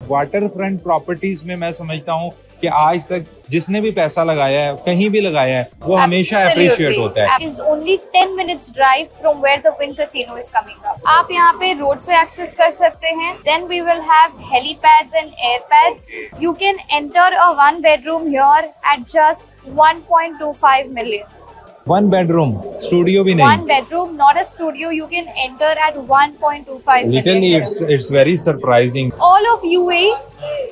Water front properties में मैं समझता हूँ कि आज तक जिसने भी पैसा लगाया है, कहीं भी लगाया है, वो हमेशा अप्रिशिएट होता है। Is only 10 minutes drive from where the Wynn Casino is coming up. आप यहाँ पे रोड से एक्सेस कर सकते हैं। Then we will have helipads and airpads. You can enter a 1 bedroom here at just 1.25 million. 1 bedroom, studio भी नहीं। 1 bedroom, not a studio. You can enter at 1.25 million. Literally, it's very surprising. All of UAE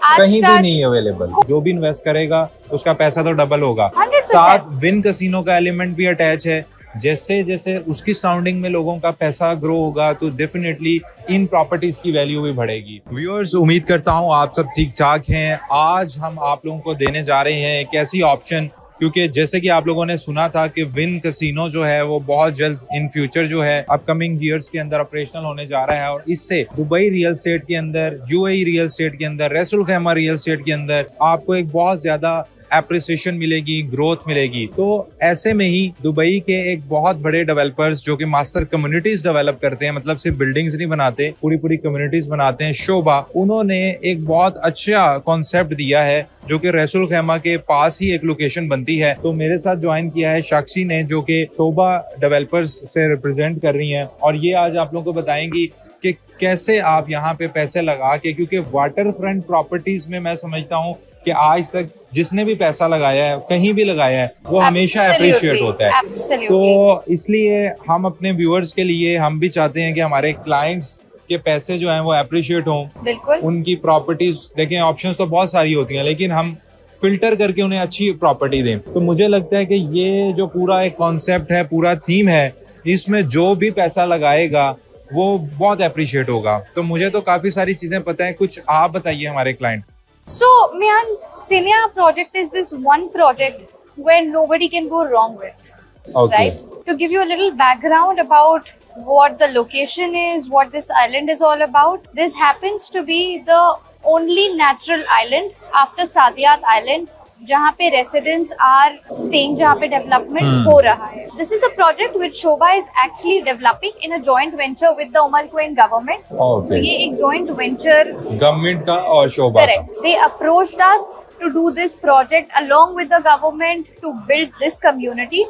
आज कहीं भी नहीं available. जो भी invest करेगा उसका पैसा तो डबल होगा। 100%। साथ विन कैसीनो का एलिमेंट भी अटैच है। जैसे जैसे उसकी सराउंडिंग में लोगों का पैसा ग्रो होगा तो डेफिनेटली इन प्रॉपर्टीज की वैल्यू भी बढ़ेगी। व्यूअर्स, उम्मीद करता हूँ आप सब ठीक ठाक हैं। आज हम आप लोगों को देने जा रहे हैं एक ऐसी ऑप्शन, क्योंकि जैसे कि आप लोगों ने सुना था कि विन कैसीनो जो है वो बहुत जल्द इन फ्यूचर जो है अपकमिंग ईयर्स के अंदर ऑपरेशनल होने जा रहा है, और इससे दुबई रियल एस्टेट के अंदर, यूएई रियल एस्टेट के अंदर, रसूल खैमा रियल एस्टेट के अंदर आपको एक बहुत ज्यादा एप्रिसिएशन मिलेगी, ग्रोथ मिलेगी। तो ऐसे में ही दुबई के एक बहुत बड़े डेवलपर्स जो कि मास्टर कम्युनिटीज डेवलप करते हैं, मतलब सिर्फ बिल्डिंग्स नहीं बनाते, पूरी पूरी कम्युनिटीज बनाते हैं, शोभा, उन्होंने एक बहुत अच्छा कॉन्सेप्ट दिया है जो कि रसूल खैमा के पास ही एक लोकेशन बनती है। तो मेरे साथ ज्वाइन किया है साक्षी ने, जो कि शोभा डेवलपर्स से रिप्रेजेंट कर रही हैं, और ये आज आप लोगों को बताएंगी कि कैसे आप यहाँ पे पैसे लगा के, क्योंकि वाटर फ्रंट प्रॉपर्टीज में मैं समझता हूँ कि आज तक जिसने भी पैसा लगाया है, कहीं भी लगाया है, वो हमेशा अप्रिशिएट होता है। तो इसलिए हम अपने व्यूअर्स के लिए हम भी चाहते हैं कि हमारे क्लाइंट्स के पैसे जो हैं वो अप्रिशिएट हों। बिल्कुल। उनकी प्रॉपर्टीज देखें, ऑप्शंस तो बहुत सारी होती हैं, लेकिन हम फिल्टर करके उन्हें अच्छी प्रॉपर्टी दें। तो मुझे लगता है कि ये जो पूरा एक कॉन्सेप्ट है, पूरा थीम है, इसमें जो भी पैसा लगाएगा वो बहुत अप्रिशिएट होगा। तो मुझे तो काफी सारी चीजें पता है, कुछ आप बताइए हमारे client. So, Mian, Cinia project is this one project where nobody can go wrong with. Okay. Right? To give you a little background about what the location is, what this island is all about, this happens to be the only natural island after Saadiyat Island जहाँ पे residents are staying, जहाँ पे development हो रहा है। This is a project which Sobha is actually developing in a joint venture with the Umm Al Quwain government. तो ये एक जॉइंट वेंचर गवर्नमेंट का और Sobha, correct, they approached us to do this project along with the government to build this community.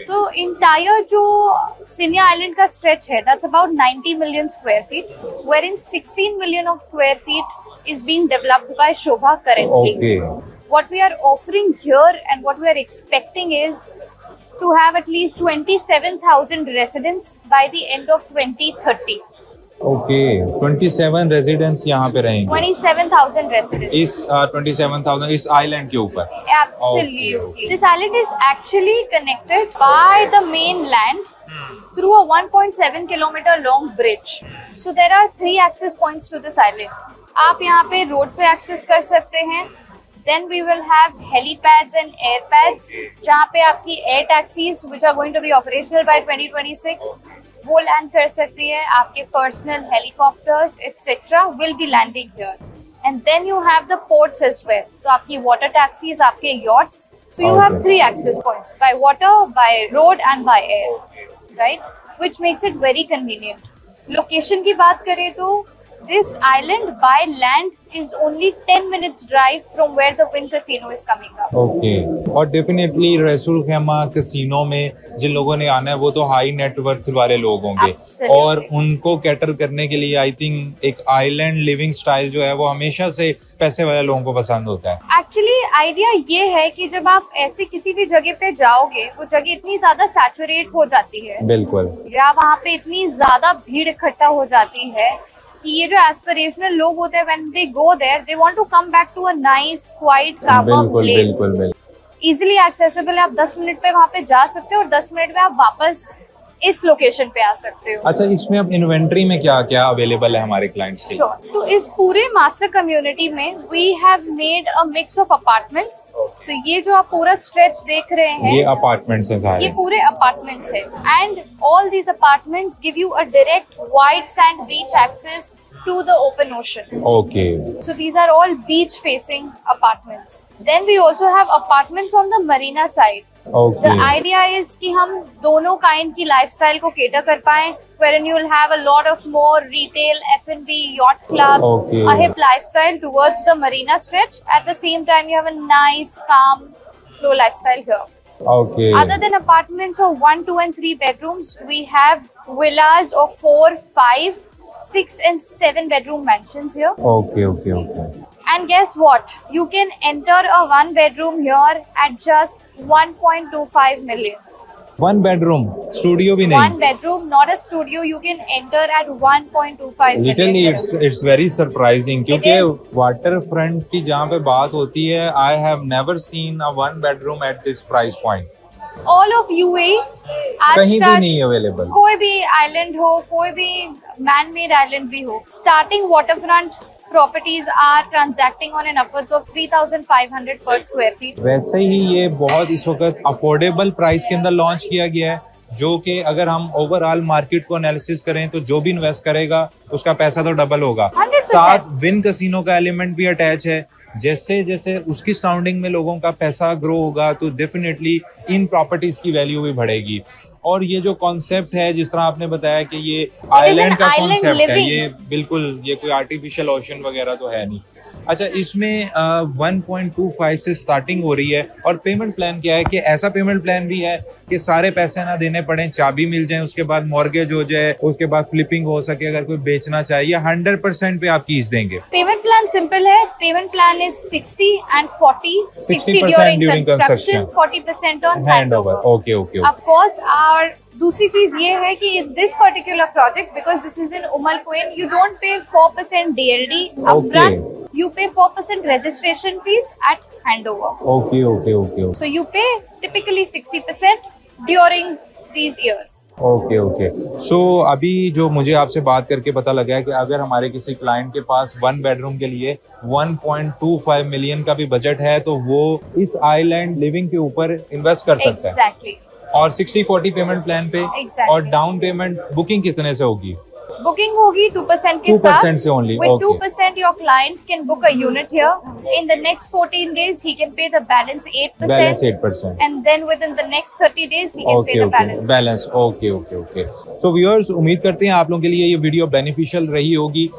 तो entire जो Sinia island का stretch है, that's about 90 million square feet, wherein 16 million of square feet is being developed by Shobha currently. Okay. What we are offering here and what we are expecting is to have at least 27,000 residents by the end of 2030. Okay, 27 residents यहाँ पे रहेंगे। 27,000 residents। इस 27,000 इस island के ऊपर। Absolutely. Okay. This island is actually connected by the mainland through a 1.7 kilometer long bridge. So there are 3 access points to this island. आप यहाँ पे रोड से एक्सेस कर सकते हैं। Then we will have helipads and airpads, जहाँ पे आपकी air taxis which are going to be operational by 2026 वो लैंड कर सकती है। आपके personal helicopters etc. will be landing here. And then you have the ports as well. तो आपकी water taxis, आपके yachts. So you have 3 access points, by water, by road and by air, right? Which makes it very convenient. Location की बात करें तो this island by land is only 10 minutes drive from where the Wynn Casino is coming up. Okay. और definitely रसूल खैमा casino में जिन लोगों ने आना है वो तो हाई नेटवर्थ वाले लोग होंगे। Absolutely. और उनको कैटर करने के लिए आई थिंक एक आइलैंड लिविंग स्टाइल जो है वो हमेशा से पैसे वाले लोगों को पसंद होता है। एक्चुअली आइडिया ये है कि जब आप ऐसे किसी भी जगह पे जाओगे, वो जगह इतनी ज्यादा सैचुरेट हो जाती है, बिल्कुल, या वहाँ पे इतनी ज्यादा भीड़ इकट्ठा हो जाती है कि ये जो एस्पिरेशनल लोग होते हैं, when they go there, they want to come back to a nice, quiet, calmer place. बिल्कुल। इजिली एक्सेसिबल है, आप 10 मिनट पे वहाँ पे जा सकते हो और 10 मिनट में आप वापस इस लोकेशन पे आ सकते हो। अच्छा, इसमें अब इन्वेंट्री में क्या क्या अवेलेबल है हमारे क्लाइंट्स के? Sure. तो इस पूरे मास्टर कम्युनिटी में we have made a mix of apartments. तो ये जो आप पूरा स्ट्रेच देख रहे हैं, ये अपार्टमेंट्स हैं सारे, ये पूरे अपार्टमेंट्स है। And all these apartments give you a direct white sand beach access to the open ocean. Okay. So these are all beach facing apartments. Then we also have apartments on the marina side. Okay. The idea is कि हम दोनों kind की lifestyle को cater कर पाएं, wherein you'll have a lot of more retail, F&B, yacht clubs, Okay. a hip lifestyle towards the marina stretch. At the same time, you have a nice, calm, slow lifestyle here. Okay. Other than apartments of 1, 2 and 3 bedrooms, we have villas of 4, 5, 6 and 7 bedroom mansions here. Okay. Okay. Okay. And guess what? You can enter a 1 bedroom here at just 1.25 million. 1 bedroom, studio भी नहीं. 1 bedroom, not a studio. You can enter at 1.25 million. Literally, it's very surprising क्योंकि is. waterfront की जहाँ पे बात होती है, I have never seen a 1 bedroom at this price point. All of UAE आज कहीं भी तक नहीं अवेलेबल. कोई भी आइलैंड हो, कोई भी मैन मेड आइलैंड भी हो, starting waterfront properties are transacting on an upwards of 3,500 per square feet. वैसे ही ये बहुत इस वक्त अफोर्डेबल प्राइस के अंदर लॉन्च किया गया है, जो कि अगर हम ओवरऑल मार्केट को एनालिसिस करें तो जो भी इन्वेस्ट करेगा उसका पैसा तो डबल होगा. 100%. साथ विन कैसीनो का एलिमेंट भी अटैच है. जैसे जैसे उसकी सराउंडिंग में लोगों का पैसा ग्रो होगा तो डेफिनेटली इन प्रॉपर्टीज की वैल्यू भी बढ़ेगी. और ये जो कॉन्सेप्ट है, जिस तरह आपने बताया कि ये आइलैंड का कॉन्सेप्ट है, ये बिल्कुल ये कोई आर्टिफिशियल ओशन वगैरह तो है नहीं. अच्छा, इसमें 1.25 से स्टार्टिंग हो रही है और पेमेंट प्लान क्या है कि ऐसा पेमेंट प्लान भी है कि सारे पैसे ना देने पड़े, चाबी मिल जाए, उसके बाद मॉर्गेज हो जाए, उसके बाद फ्लिपिंग हो सके अगर कोई बेचना चाहिए, 100% पे आप कीज देंगे. पेमेंट प्लान सिंपल है. Payment plan is 60 and 40. 60 during construction, 40% on handover. Okay okay. Of course, our दूसरी चीज ये है कि in this particular project, because this is in Umm Al Quwain, you don't pay 4% DLD upfront. You pay 4% registration fees at handover. Okay, okay, okay. So you pay typically 60% during these years. Okay, okay. So अभी जो मुझे आपसे बात करके पता लगा है कि अगर हमारे किसी क्लाइंट के पास 1 बेडरूम के लिए 1.25 मिलियन का भी बजट है तो वो इस आइलैंड लिविंग के ऊपर इन्वेस्ट कर सकता है. Exactly. और 60-40 पेमेंट प्लान पे. Exactly. और डाउन पेमेंट बुकिंग किस तरह से होगी? बुकिंग होगी 2% के 2% से only. With Okay. 2% your client can book a unit here. In the next 14 days he can pay the balance 8%. Balance 8%. And then within the next 30 days he can pay the balance. Balance. Okay okay okay. So viewers, उम्मीद करते हैं आप लोगों के लिए ये video beneficial रही होगी.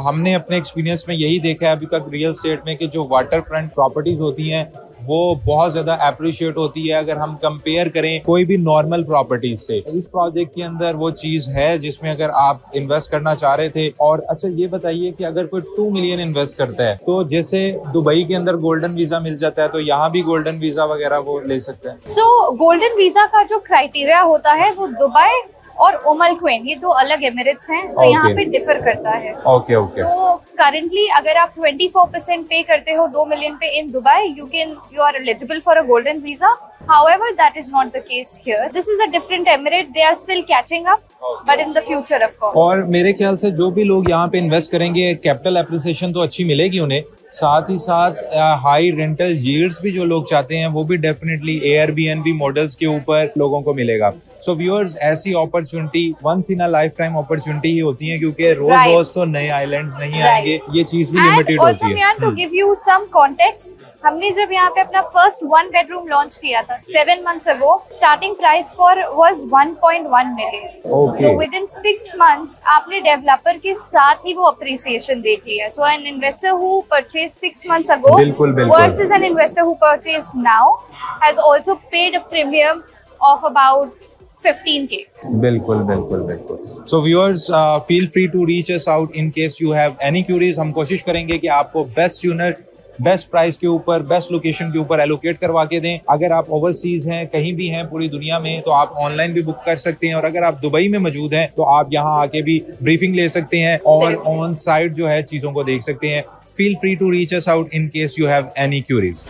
हमने अपने एक्सपीरियंस में यही देखा है अभी तक रियल एस्टेट में कि जो वाटर फ्रंट प्रॉपर्टीज होती हैं वो बहुत ज्यादा अप्रिशिएट होती है अगर हम कंपेयर करें कोई भी नॉर्मल प्रॉपर्टीज से. इस प्रोजेक्ट के अंदर वो चीज है जिसमें अगर आप इन्वेस्ट करना चाह रहे थे. और अच्छा, ये बताइए कि अगर कोई 2 मिलियन इन्वेस्ट करता है तो जैसे दुबई के अंदर गोल्डन वीजा मिल जाता है तो यहाँ भी गोल्डन वीजा वगैरह वो ले सकते हैं. So गोल्डन वीजा का जो क्राइटेरिया होता है वो दुबई और उम अल क्वेन, ये 2 अलग एमिरेट्स हैं, तो यहाँ पे डिफर करता है. Okay okay. तो करंटली अगर आप 24% पे करते हो 2 मिलियन पे in Dubai, you are eligible for a golden visa. However, that is not the case here. This is a different emirate. They are still catching up, but in the future, of course. और मेरे ख्याल से जो भी लोग यहाँ पे invest करेंगे कैपिटल एप्रिसिएशन तो अच्छी मिलेगी उन्हें. साथ ही साथ हाई रेंटल यील्ड्स भी जो लोग चाहते हैं वो भी डेफिनेटली एयरबीएनबी मॉडल्स के ऊपर लोगों को मिलेगा. सो व्यूअर्स, ऐसी opportunity once in a life time opportunity ही होती है क्योंकि रोज रोज तो नए आइलैंड्स नहीं आएंगे. ये चीज भी लिमिटेड होती है. To give you some context, हमने जब यहाँ पे अपना फर्स्ट 1 बेडरूम लॉन्च किया था 7 months ago, starting price for was 1.1 million. तो विद इन 6 months आपने डेवलपर के साथ ही वो अप्रिसिएशन देख लिया. So an investor who purchase 6 months ago versus an investor who purchased now has also paid a premium of about 15K. बिल्कुल बिल्कुल बिल्कुल. So viewers, feel free to reach us out in case you have any queries. हम कोशिश करेंगे कि आपको best unit best price के ऊपर बेस्ट लोकेशन के ऊपर एलोकेट करवा के दें. अगर आप ओवरसीज हैं, कहीं भी हैं पूरी दुनिया में, तो आप ऑनलाइन भी बुक कर सकते हैं. और अगर आप दुबई में मौजूद हैं तो आप यहाँ आके भी ब्रीफिंग ले सकते हैं और ऑन साइट जो है चीजों को देख सकते हैं. Feel free to reach us out in case you have any curies.